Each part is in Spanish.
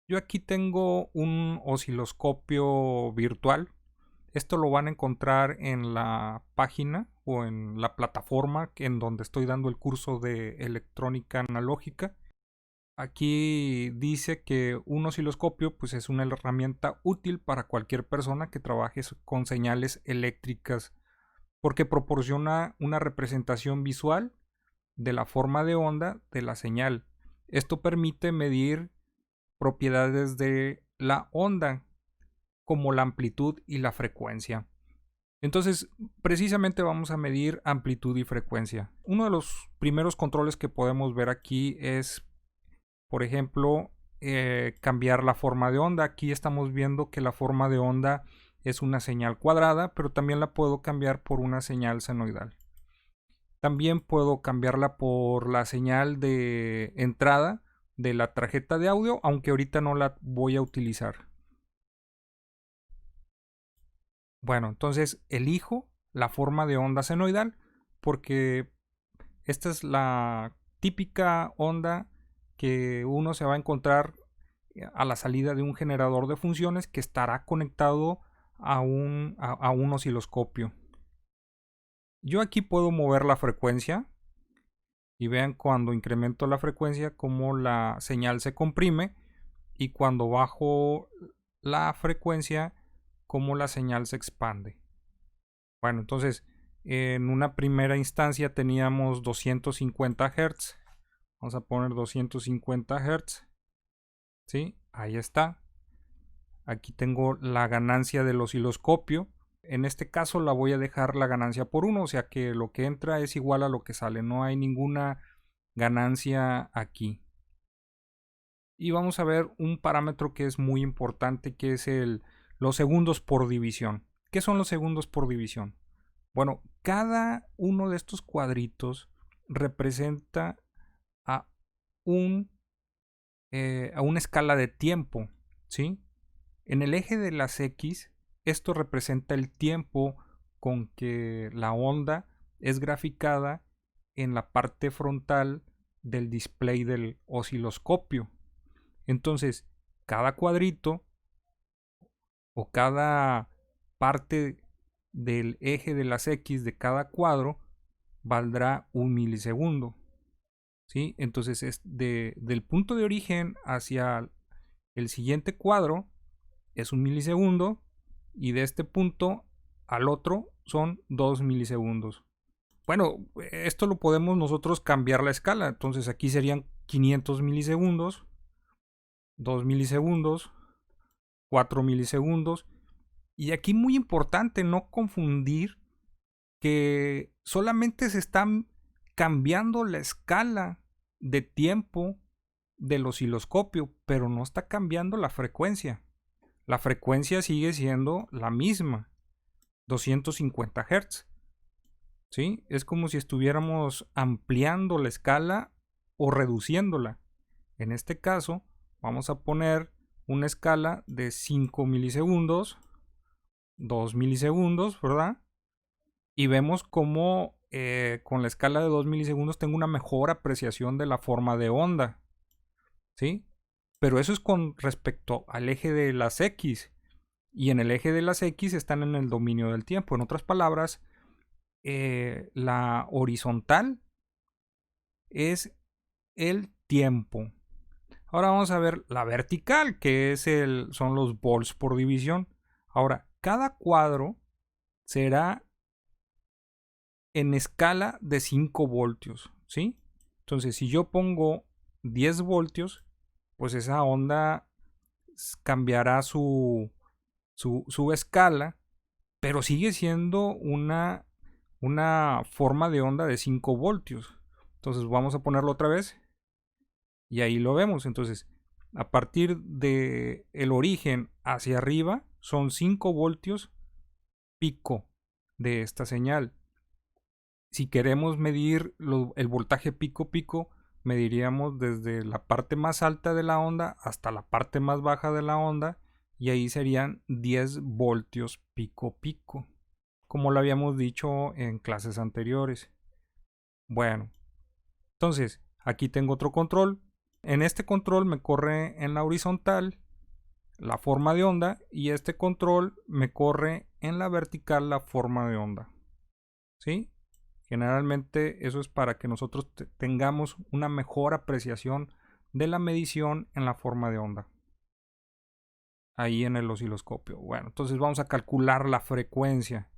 Yo aquí tengo un osciloscopio virtual. Esto lo van a encontrar en la página o en la plataforma en donde estoy dando el curso de electrónica analógica. Aquí dice que un osciloscopio pues, es una herramienta útil para cualquier persona que trabaje con señales eléctricas porque proporciona una representación visual de la forma de onda de la señal. Esto permite medir propiedades de la onda como la amplitud y la frecuencia. Entonces, precisamente vamos a medir amplitud y frecuencia. Uno de los primeros controles que podemos ver aquí es, por ejemplo, cambiar la forma de onda. Aquí estamos viendo que la forma de onda es una señal cuadrada, pero también la puedo cambiar por una señal senoidal. También puedo cambiarla por la señal de entrada de la tarjeta de audio, aunque ahorita no la voy a utilizar. Bueno, entonces elijo la forma de onda senoidal porque esta es la típica onda que uno se va a encontrar a la salida de un generador de funciones que estará conectado a un osciloscopio. Yo aquí puedo mover la frecuencia y vean cuando incremento la frecuencia como la señal se comprime y cuando bajo la frecuencia como la señal se expande. Bueno, entonces en una primera instancia teníamos 250 Hz. Vamos a poner 250 Hz. ¿Sí? Ahí está. Aquí tengo la ganancia del osciloscopio. En este caso la voy a dejar la ganancia por 1, o sea que lo que entra es igual a lo que sale. No hay ninguna ganancia aquí. Y vamos a ver un parámetro que es muy importante, que es los segundos por división. ¿Qué son los segundos por división? Bueno, cada uno de estos cuadritos representa a, un, a una escala de tiempo, ¿sí? En el eje de las X, esto representa el tiempo con que la onda es graficada en la parte frontal del display del osciloscopio. Entonces, cada cuadrito o cada parte del eje de las X de cada cuadro valdrá un milisegundo. ¿Sí? Entonces es del punto de origen hacia el siguiente cuadro es un milisegundo y de este punto al otro son 2 milisegundos. Bueno, esto lo podemos nosotros cambiar la escala. Entonces aquí serían 500 milisegundos, 2 milisegundos, 4 milisegundos. Y aquí muy importante no confundir que solamente se está cambiando la escala de tiempo del osciloscopio, pero no está cambiando la frecuencia. La frecuencia sigue siendo la misma, 250 Hz. ¿Sí? Es como si estuviéramos ampliando la escala o reduciéndola. En este caso, vamos a poner una escala de 5 milisegundos, 2 milisegundos, ¿verdad? Y vemos cómo con la escala de 2 milisegundos tengo una mejor apreciación de la forma de onda. ¿Sí? Pero eso es con respecto al eje de las X. Y en el eje de las X están en el dominio del tiempo. En otras palabras, la horizontal es el tiempo. Ahora vamos a ver la vertical, que son los volts por división. Ahora, cada cuadro será en escala de 5 voltios, ¿sí? Entonces, si yo pongo 10 voltios, pues esa onda cambiará su escala, pero sigue siendo una forma de onda de 5 voltios. Entonces, vamos a ponerlo otra vez y ahí lo vemos. Entonces, a partir de el origen hacia arriba son 5 voltios pico de esta señal. Si queremos medir el voltaje pico pico, mediríamos desde la parte más alta de la onda hasta la parte más baja de la onda y ahí serían 10 voltios pico pico, como lo habíamos dicho en clases anteriores. Bueno, entonces aquí tengo otro control En este control me corre en la horizontal la forma de onda y este control me corre en la vertical la forma de onda. ¿Sí? Generalmente eso es para que nosotros tengamos una mejor apreciación de la medición en la forma de onda. Ahí en el osciloscopio. Bueno, entonces vamos a calcular la frecuencia.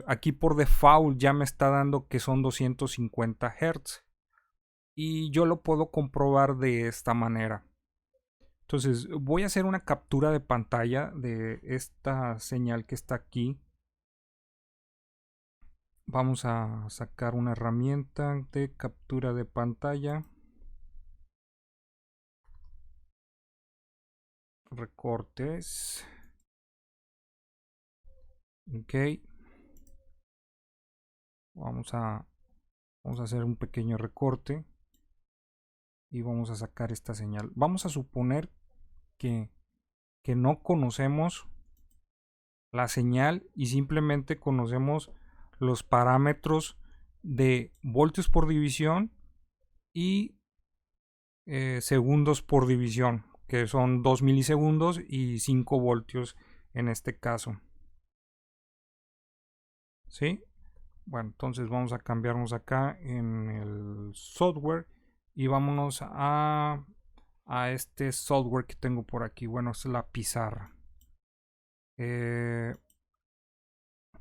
Aquí por default ya me está dando que son 250 Hz. Y yo lo puedo comprobar de esta manera. Entonces voy a hacer una captura de pantalla de esta señal que está aquí. Vamos a sacar una herramienta de captura de pantalla. Recortes. Ok. Vamos a hacer un pequeño recorte. Y vamos a sacar esta señal. Vamos a suponer que no conocemos la señal y simplemente conocemos los parámetros de voltios por división y segundos por división, que son 2 milisegundos y 5 voltios en este caso. ¿Sí? Bueno, entonces vamos a cambiarnos acá en el software y vámonos a este software que tengo por aquí. Bueno, es la pizarra.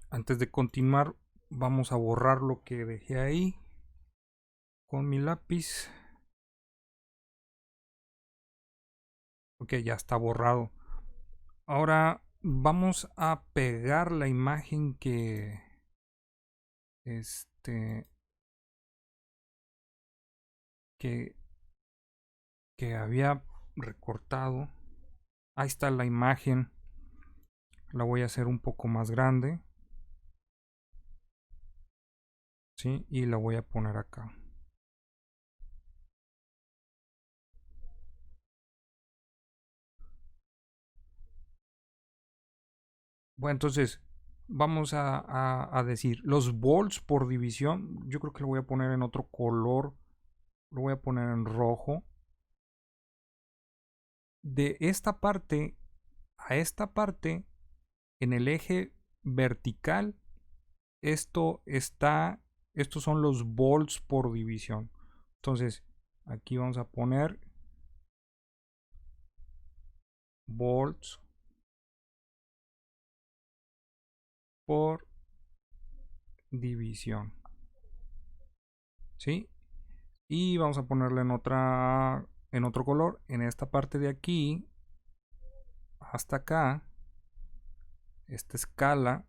Antes de continuar, vamos a borrar lo que dejé ahí con mi lápiz. Ok, ya está borrado. Ahora vamos a pegar la imagen que que había recortado. Ahí está la imagen. La voy a hacer un poco más grande. ¿Sí? Y la voy a poner acá. Bueno, entonces vamos a decir los volts por división. Yo creo que lo voy a poner en otro color. Lo voy a poner en rojo. De esta parte a esta parte, en el eje vertical, estos son los volts por división. Entonces, aquí vamos a poner volts por división. ¿Sí? Y vamos a ponerle en otro color. En esta parte de aquí hasta acá, esta escala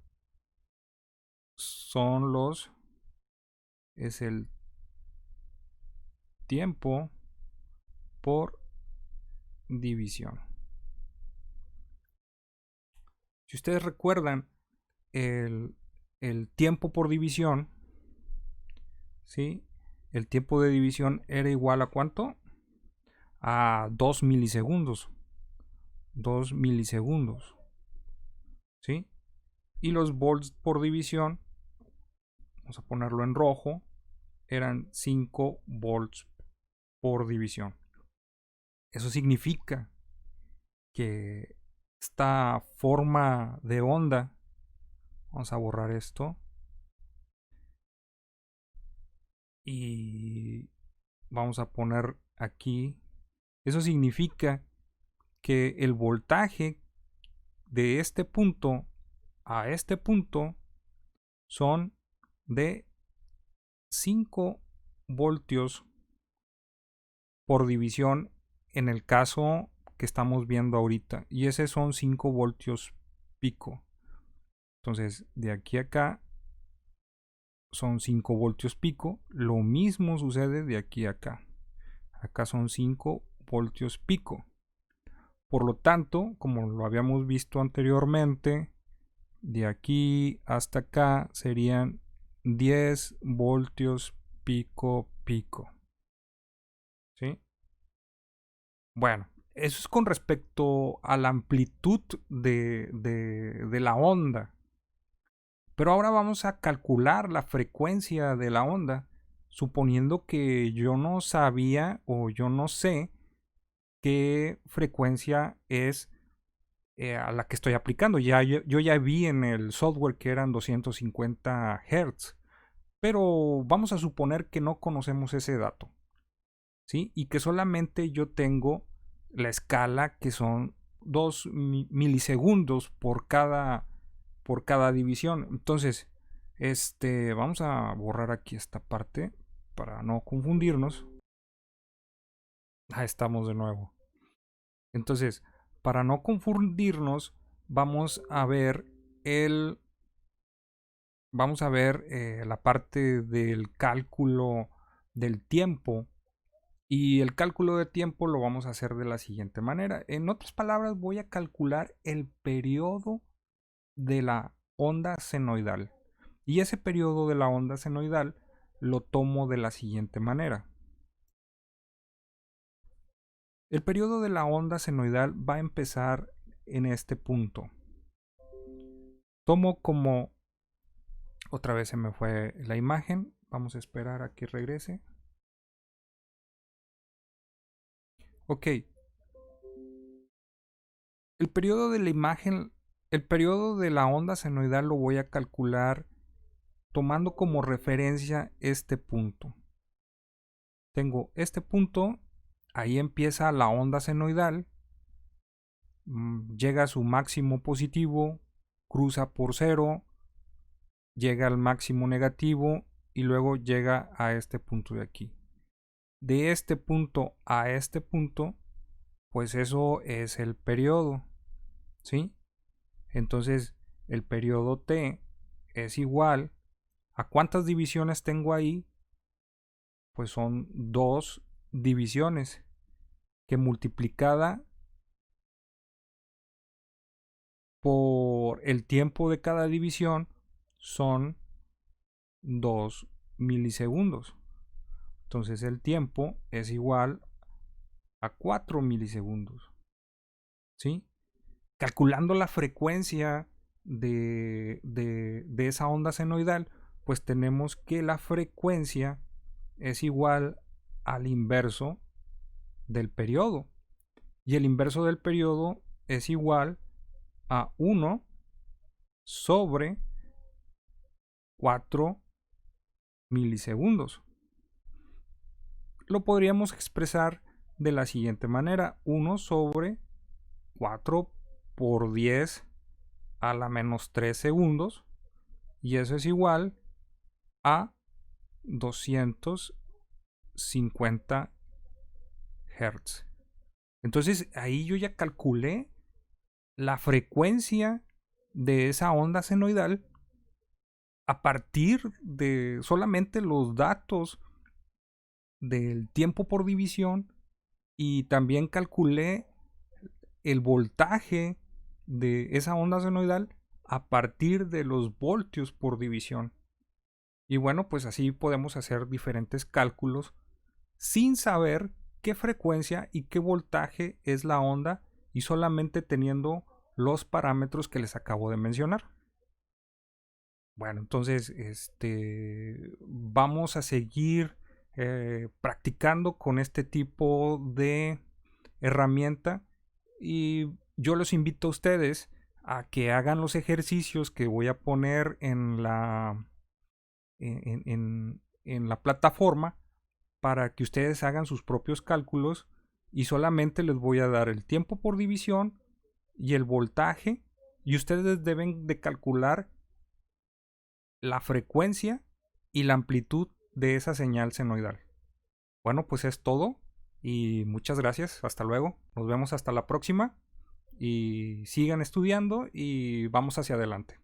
es el tiempo por división. Si ustedes recuerdan, el tiempo por división, ¿sí? El tiempo de división era igual a ¿cuánto? A 2 milisegundos. 2 milisegundos. ¿Sí? Y los volts por división, vamos a ponerlo en rojo, eran 5 volts por división. Eso significa que esta forma de onda, vamos a borrar esto, y vamos a poner aquí, eso significa que el voltaje de este punto a este punto son de 5 voltios por división en el caso que estamos viendo ahorita, y ese son 5 voltios pico. Entonces de aquí a acá son 5 voltios pico. Lo mismo sucede de aquí a acá. Acá son 5 voltios pico. Por lo tanto, como lo habíamos visto anteriormente, de aquí hasta acá serían 10 voltios pico pico. ¿Sí? Bueno, eso es con respecto a la amplitud de la onda. Pero ahora vamos a calcular la frecuencia de la onda. suponiendo que yo no sabía o yo no sé qué frecuencia es a la que estoy aplicando. Yo ya vi en el software que eran 250 Hz, pero vamos a suponer que no conocemos ese dato, ¿sí? Y que solamente yo tengo la escala que son 2 milisegundos por cada división. Entonces, vamos a borrar aquí esta parte para no confundirnos. Estamos de nuevo. Entonces, para no confundirnos, el, vamos a ver la parte del cálculo del tiempo. Y el cálculo de tiempo lo vamos a hacer de la siguiente manera. En otras palabras, voy a calcular el periodo de la onda senoidal. Y ese periodo de la onda senoidal lo tomo de la siguiente manera. El periodo de la onda senoidal va a empezar en este punto. Tomo como... Otra vez se me fue la imagen. Vamos a esperar a que regrese. Ok. El periodo de la imagen, el periodo de la onda senoidal lo voy a calcular tomando como referencia este punto. Tengo este punto, ahí empieza la onda senoidal, llega a su máximo positivo, cruza por cero, llega al máximo negativo y luego llega a este punto de aquí. De este punto a este punto, pues eso es el periodo, ¿sí? Entonces, el periodo T es igual a cuántas divisiones tengo ahí. Pues son 2 divisiones que multiplicada por el tiempo de cada división son 2 milisegundos. Entonces el tiempo es igual a 4 milisegundos. ¿Sí? Calculando la frecuencia de esa onda senoidal, pues tenemos que la frecuencia es igual al inverso del periodo. Y el inverso del periodo es igual a 1 sobre 4 milisegundos. Lo podríamos expresar de la siguiente manera: 1 sobre 4 por 10 a la menos 3 segundos, y eso es igual a 250 Hz. Entonces ahí yo ya calculé la frecuencia de esa onda senoidal a partir de solamente los datos del tiempo por división, y también calculé el voltaje de esa onda senoidal a partir de los voltios por división. Y bueno, pues así podemos hacer diferentes cálculos sin saber qué frecuencia y qué voltaje es la onda, y solamente teniendo los parámetros que les acabo de mencionar. Bueno, entonces vamos a seguir practicando con este tipo de herramienta, y yo los invito a ustedes a que hagan los ejercicios que voy a poner en la plataforma, para que ustedes hagan sus propios cálculos, y solamente les voy a dar el tiempo por división y el voltaje, y ustedes deben de calcular la frecuencia y la amplitud de esa señal senoidal. Bueno, pues es todo y muchas gracias. Hasta luego. Nos vemos hasta la próxima, y sigan estudiando y vamos hacia adelante.